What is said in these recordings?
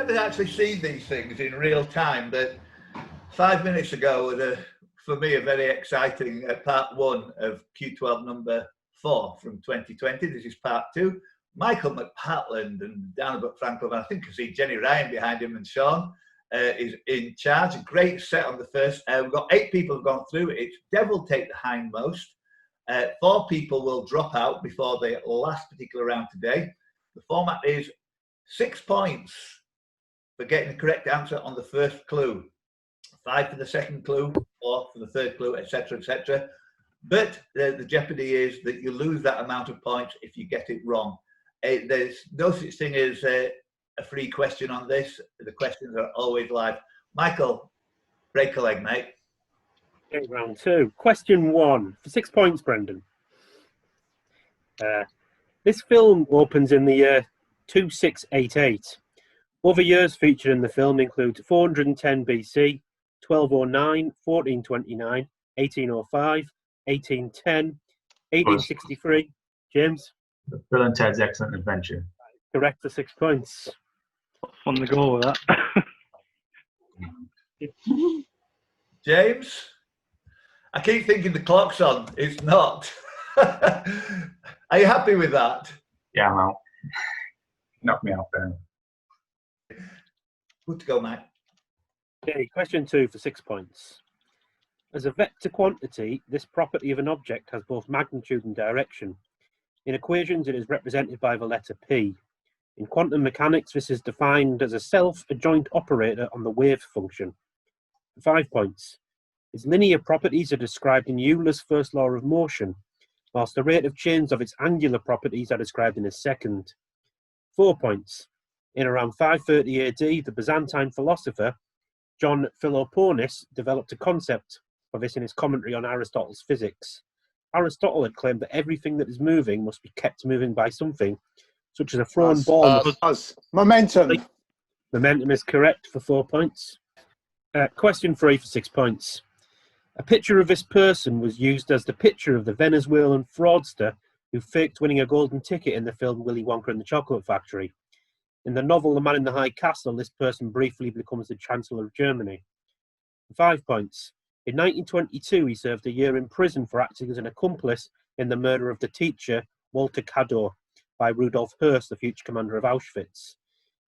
never actually seen these things in real time, but 5 minutes ago was, for me, a very exciting part one of Q12 number 4 from 2020. This is part 2. Michael McPartland and down about Franklin, I think I see Jenny Ryan behind him, and Sean is in charge. A great set on the first. We've got 8 people who've gone through. It's Devil Take the Hindmost. 4 people will drop out before the last particular round today. The format is 6 points for getting the correct answer on the first clue, 5 for the second clue, 4 for the third clue, etc., etc. But the jeopardy is that you lose that amount of points if you get it wrong. There's no such thing as a free question on this. The questions are always live. Michael, break a leg, mate. Okay, round 2. Question 1 for 6 points, Brendan. This film opens in the year 2688. Other years featured in the film include 410 BC, 1209, 1429, 1805, 1810, 1863. James? Bill and Ted's Excellent Adventure. Correct for 6 points. On the go with that. James? I keep thinking the clock's on. It's not. Are you happy with that? Yeah, I'm out. Knock me out there. Good to go, mate. Okay, question 2 for 6 points. As a vector quantity, this property of an object has both magnitude and direction. In equations, it is represented by the letter P. In quantum mechanics, this is defined as a self-adjoint operator on the wave function. 5 points. Its linear properties are described in Euler's first law of motion, whilst the rate of change of its angular properties are described in a second. 4 points. In around 530 AD, the Byzantine philosopher John Philoponus developed a concept of this in his commentary on Aristotle's physics. Aristotle had claimed that everything that is moving must be kept moving by something, such as a thrown ball. Momentum. Momentum is correct for 4 points. Question 3 for 6 points. A picture of this person was used as the picture of the Venezuelan fraudster who faked winning a golden ticket in the film Willy Wonka and the Chocolate Factory. In the novel The Man in the High Castle, this person briefly becomes the Chancellor of Germany. 5 points. In 1922, he served a year in prison for acting as an accomplice in the murder of the teacher, Walter Cador, by Rudolf Höss, the future commander of Auschwitz.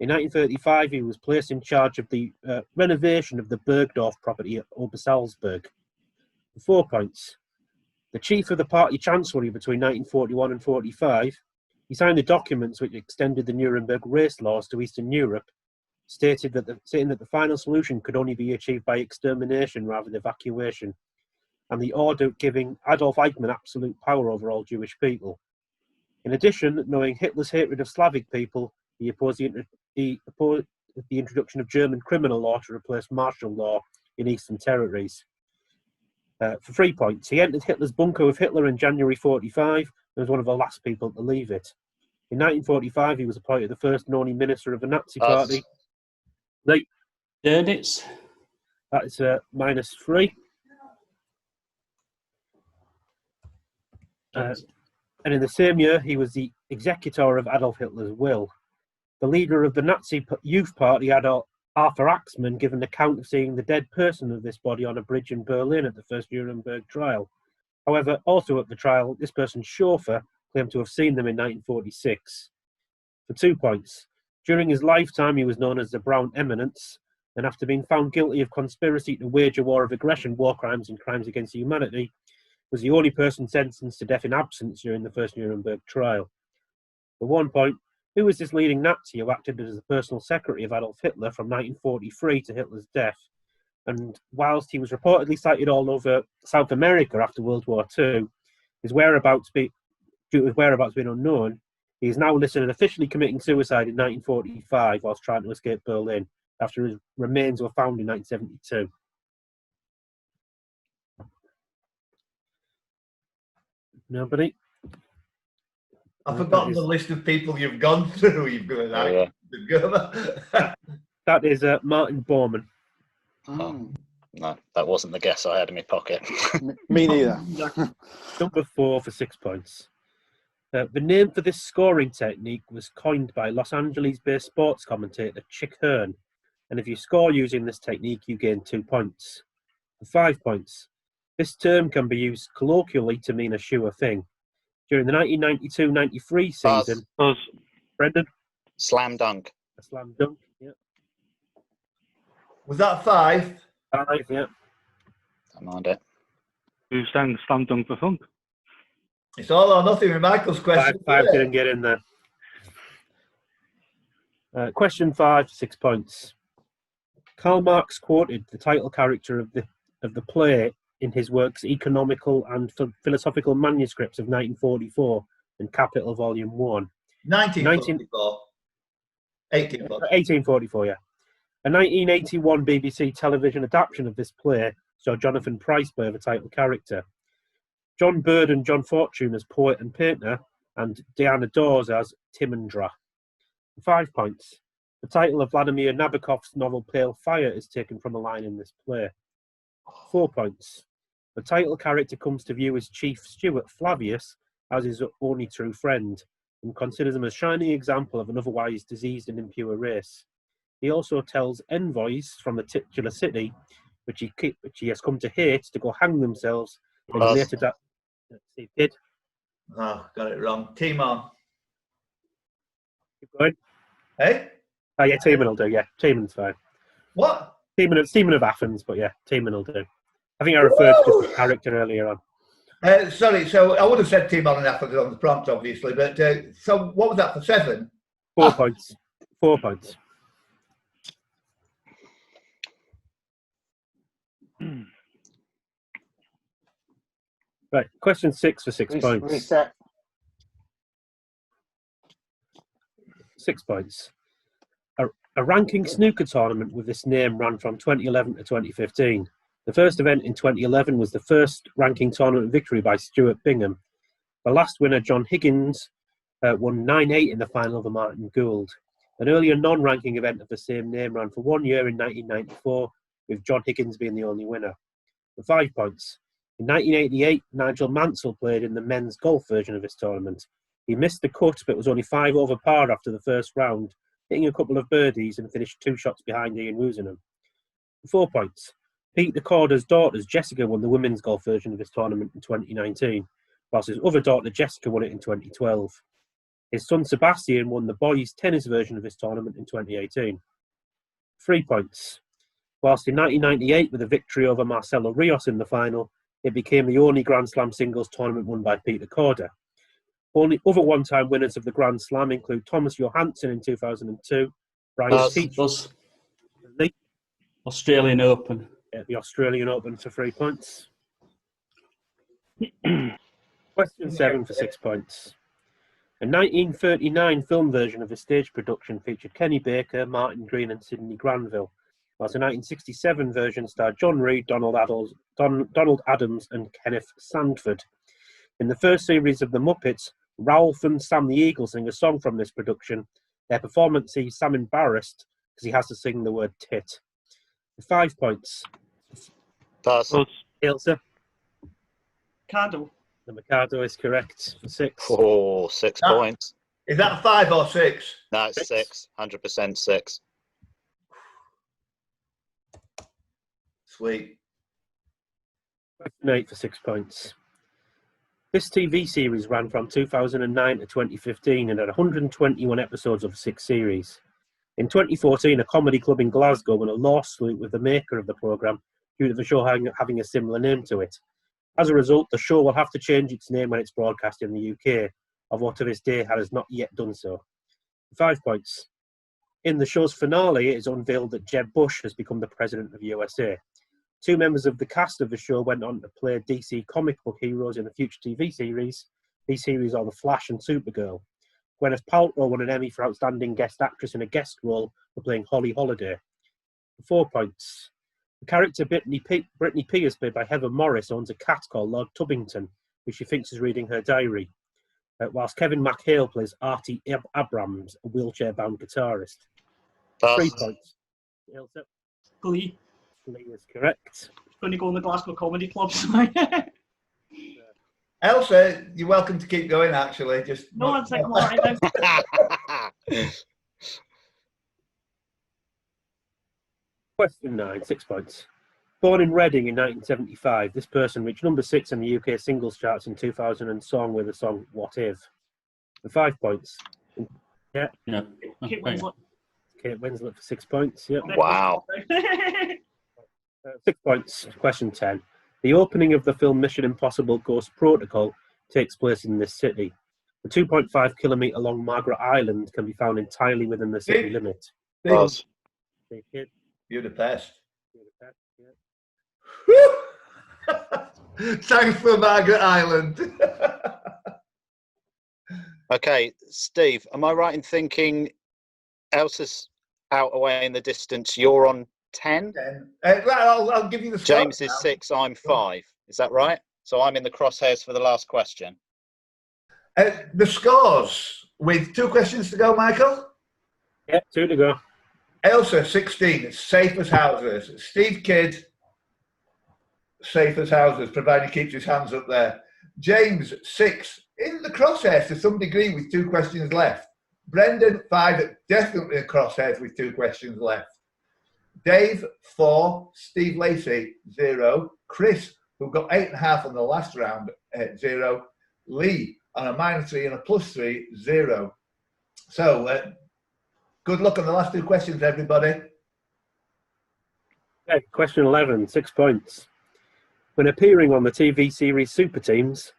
In 1935, he was placed in charge of the renovation of the Bergdorf property at Obersalzberg. 4 points. The chief of the party chancellery between 1941 and 45, he signed the documents which extended the Nuremberg race laws to Eastern Europe, stating that the final solution could only be achieved by extermination rather than evacuation, and the order giving Adolf Eichmann absolute power over all Jewish people. In addition, knowing Hitler's hatred of Slavic people, he opposed the introduction of German criminal law to replace martial law in Eastern territories. For 3 points, he entered Hitler's bunker with Hitler in January 1945 and was one of the last people to leave it. In 1945, he was appointed the first known minister of the Nazi Party. Dönitz. That is -3. And in the same year, he was the executor of Adolf Hitler's will. The leader of the Nazi Youth Party, Arthur Axmann, gave an account of seeing the dead person of this body on a bridge in Berlin at the first Nuremberg trial. However, also at the trial, this person's chauffeur claimed to have seen them in 1946. For 2 points. During his lifetime, he was known as the Brown Eminence, and after being found guilty of conspiracy to wage a war of aggression, war crimes, and crimes against humanity, was the only person sentenced to death in absence during the first Nuremberg trial. For 1 point, who was this leading Nazi who acted as the personal secretary of Adolf Hitler from 1943 to Hitler's death? And whilst he was reportedly sighted all over South America after World War II, due to his whereabouts being unknown, he is now listed as officially committing suicide in 1945 whilst trying to escape Berlin after his remains were found in 1972. Nobody? I've forgotten the list of people you've gone through. You've got That is Martin Bormann. Oh, no, that wasn't the guess I had in my pocket. Me neither. Number 4 for 6 points. The name for this scoring technique was coined by Los Angeles-based sports commentator Chick Hearn, and if you score using this technique, you gain 2 points. For 5 points, this term can be used colloquially to mean a sure thing. During the 1992-93 season, Brendan? Slam dunk. A slam dunk, yeah. Was that 5? 5, yeah. Don't mind it. Who's saying slam dunk for fun? It's all or nothing with Michael's question. 5 didn't get in there. Question 5, 6 points. Karl Marx quoted the title character of the play in his works Economical and Philosophical Manuscripts of 1944 and Capital Volume 1. 1944. 1844, yeah. A 1981 BBC television adaptation of this play saw Jonathan Pryce play the title character. John Bird and John Fortune as poet and painter, and Diana Dawes as Timandra. 5 points. The title of Vladimir Nabokov's novel Pale Fire is taken from a line in this play. 4 points. The title character comes to view as Chief Stewart Flavius as his only true friend, and considers him a shining example of an otherwise diseased and impure race. He also tells envoys from the titular city, which he has come to hate, to go hang themselves, and later that he did. Oh, got it wrong. Timon. Keep going. Hey? Oh, yeah, Timon will do, yeah. Timon's fine. What? Timon of Athens, but yeah, Timon will do. I think I referred to the character earlier on. Sorry, so I would have said Timon and Athens on the prompt, obviously, but so what was that for 7? 4 points. 4 points. Right, question 6 for 6 points. Reset. 6 points. A ranking snooker tournament with this name ran from 2011 to 2015. The first event in 2011 was the first ranking tournament victory by Stuart Bingham. The last winner, John Higgins, won 9-8 in the final over Martin Gould. An earlier non-ranking event of the same name ran for 1 year in 1994, with John Higgins being the only winner. For 5 points. In 1988, Nigel Mansell played in the men's golf version of this tournament. He missed the cut, but was only 5 over par after the first round, hitting a couple of birdies and finished 2 shots behind Ian Woosnam. For 4 points. Peter Corder's daughters, Jessica, won the women's golf version of this tournament in 2019, whilst his other daughter, Jessica, won it in 2012. His son, Sebastian, won the boys' tennis version of this tournament in 2018. 3 points. Whilst in 1998, with a victory over Marcelo Rios in the final, it became the only Grand Slam singles tournament won by Peter Corder. Only other one-time winners of the Grand Slam include Thomas Johansson in 2002, Brian Teach, Australian Open. Yeah, the Australian Open for 3 points. Question 7 for 6 points. A 1939 film version of the stage production featured Kenny Baker, Martin Green and Sidney Granville, whilst a 1967 version starred John Reed, Donald Adams and Kenneth Sandford. In the first series of The Muppets, Ralph and Sam the Eagle sing a song from this production. Their performance sees Sam embarrassed because he has to sing the word tit. 5 points. Pass. Ilse. Cardle. The Mikado is correct for 6. Oh, 6 points. Is that 5 or 6? No, it's 6. 100% 6. Sweet. Question 8 for 6 points. This TV series ran from 2009 to 2015 and had 121 episodes of 6 series. In 2014, a comedy club in Glasgow won a lawsuit with the maker of the programme due to the show having a similar name to it. As a result, the show will have to change its name when it's broadcast in the UK, although to this day has not yet done so. 5 points. In the show's finale, it is unveiled that Jeb Bush has become the president of USA. 2 members of the cast of the show went on to play DC comic book heroes in a future TV series. These series are The Flash and Supergirl. Gwyneth Paltrow won an Emmy for Outstanding Guest Actress in a guest role for playing Holly Holiday. 4 points. The character Brittany Pierce, played by Heather Morris, owns a cat called Lord Tubbington, who she thinks is reading her diary, whilst Kevin McHale plays Artie Abrams, a wheelchair-bound guitarist. Pass. 3 points. Ilse. Glee. Glee is correct. Going to go in the Glasgow Comedy Club. Elsa, you're welcome to keep going, actually. Just No, one second, all right now. Question 9, 6 points. Born in Reading in 1975, this person reached number 6 in the UK singles charts in 2000 and song with the song What If? For 5 points. Yeah. Yeah. Kate Okay. Winslet. Kate Winslet for 6 points. Yep. Wow. 6 points. Question 10. The opening of the film Mission Impossible Ghost Protocol takes place in this city. The 2.5 kilometre long Margaret Island can be found entirely within the city limit. Buzz. You're the best. Yeah. Thanks for Margaret Island. Okay, Steve, am I right in thinking Elsa's out away in the distance? You're on 10? I'll give you the score James is now. 6, I'm 5. Is that right? So I'm in the crosshairs for the last question. The scores with 2 questions to go, Michael. Yeah, 2 to go. Elsa, 16, it's safe as houses. Steve Kidd, safe as houses, provided he keeps his hands up there. James, 6, in the crosshairs to some degree with 2 questions left. Brendan, 5, definitely in crosshairs with 2 questions left. Dave, 4, Steve Lacey, 0. Chris, who got 8.5 on the last round, 0. Lee, on a -3 and a +3, 0. So, good luck on the last 2 questions, everybody. Okay, question 11, 6 points. When appearing on the TV series Super Teams,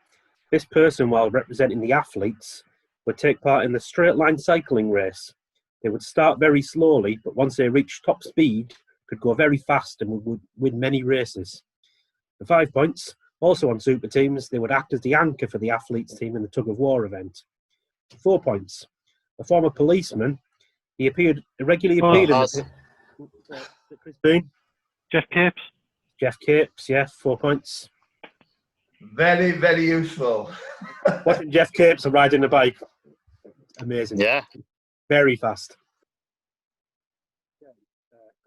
this person, while representing the athletes, would take part in the straight line cycling race. They would start very slowly, but once they reached top speed, could go very fast and would win many races. For 5 points, also on Super Teams, they would act as the anchor for the athletes team in the tug of war event. 4 points. A former policeman, he regularly appeared in the... Chris Bean? Jeff Capes. Jeff Capes, yeah, 4 points. Very, very useful. Watching Jeff Capes riding a bike, amazing. Yeah. Very fast.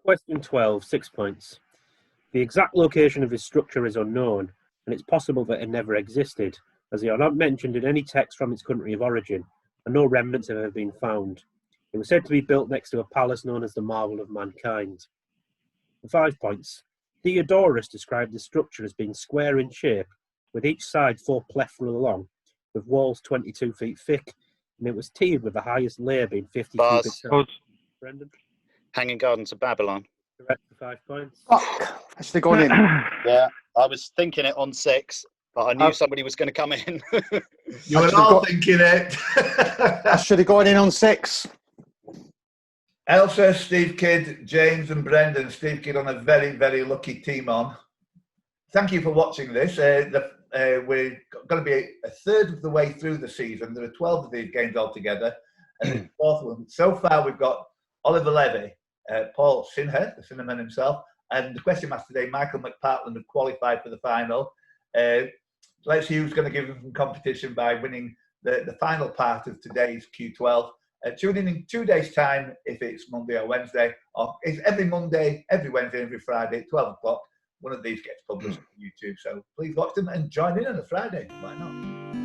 Question 12, 6 points. The exact location of his structure is unknown, and it's possible that it never existed, as they are not mentioned in any text from its country of origin, and no remnants have ever been found. It was said to be built next to a palace known as the Marvel of Mankind. For 5 points. Theodorus described the structure as being square in shape, with each side 4 plethora long, with walls 22 feet thick, and it was tiered with the highest layer being 50 Buzz. cubic Buzz. Brendan? Hanging Gardens of Babylon. Correct for 5 points. Fuck! I should have gone in. Yeah, I was thinking it on 6, but I knew somebody was going to come in. You were all thinking it. I should have gone in on 6. Elsa, Steve Kidd, James and Brendan. Steve Kidd on a very, very lucky team on. Thank you for watching this. We're going to be a third of the way through the season. There are 12 of these games altogether. And the 4th one. So far, we've got Oliver Levy, Paul Sinher, the Cinnamon himself, and the question master today, Michael McPartland, have qualified for the final. Let's see who's going to give them some competition by winning the final part of today's Q12. Tune in 2 days' time if it's Monday or Wednesday, or it's every Monday, every Wednesday, every Friday at 12 o'clock. One of these gets published on YouTube. So please watch them and join in on a Friday. Why not?